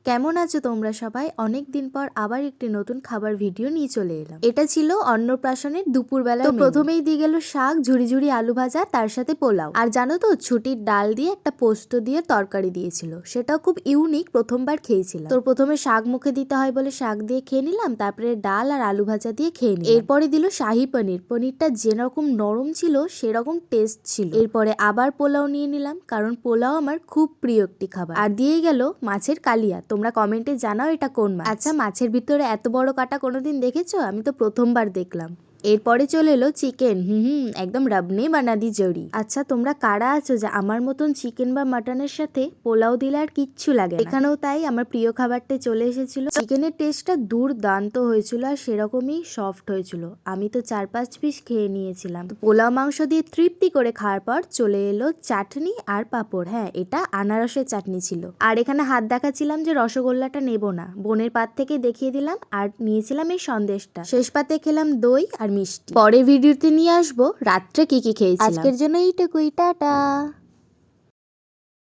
কেমন আছো তোমরা সবাই? অনেক দিন পর আবার একটি নতুন খাবার ভিডিও নিয়ে চলে এলাম। এটা ছিল অন্নপ্রাশনের দুপুরবেলা। তো প্রথমেই দিয়ে গেল শাক, ঝুড়ি ঝুড়ি আলু ভাজা, তার সাথে পোলাও। আর জানো তো, ছুটির ডাল দিয়ে একটা পোস্ত দিয়ে তরকারি দিয়েছিল, সেটাও খুব ইউনিক, প্রথমবার খেয়েছিলাম। তো প্রথমে শাক মুখে দিতে হয় বলে শাক দিয়ে খেয়ে নিলাম, তারপরে ডাল আর আলু ভাজা দিয়ে খেয়ে নিলাম। এরপরে দিল শাহি পনির। পনিরটা যেরকম নরম ছিল সেরকম টেস্ট ছিল। এরপরে আবার পোলাও নিয়ে নিলাম, কারণ পোলাও আমার খুব প্রিয় একটি খাবার। আর দিয়ে গেল মাছের কালিয়া। তোমরা কমেন্টে জানাও এটা কোন মাছ। আচ্ছা, মাছের ভিতরে এত বড় কাঁটা কোনোদিন দেখেছো? আমি তো প্রথমবার দেখলাম। এরপরে চলে এলো চিকেন। একদম রাবনে বানাদি জড়ি। আচ্ছা, তোমরা কারা আছো যে আমার মতন চিকেন বা মাটনের সাথে পোলাও দিলে আর কিচ্ছু লাগে না? এখানেও তাই আমার প্রিয় খাবারটা চলে এসেছিল। চিকেনের টেস্টটা দুর্দান্ত হয়েছিল আর সেরকমই সফট হয়েছিল। আমি তো 4-5 পিস খেয়ে নিয়েছিলাম। পোলাও মাংস দিয়ে তৃপ্তি করে খাওয়ার পর চলে এলো চাটনি আর পাঁপড়। হ্যাঁ, এটা আনারসের চাটনি ছিল। আর এখানে হাত দেখাচ্ছিলাম যে রসগোল্লাটা নেব না, বোনের পাত থেকে দেখিয়ে দিলাম। আর নিয়েছিলাম এই সন্দেশটা। শেষ পাতে খেলাম দই আর মিষ্টি। পরে ভিডিওতে নিয়ে আসবো রাত্রে কি কি খেয়েছিলাম। আজকের জন্য এইটুকুই, টাটা।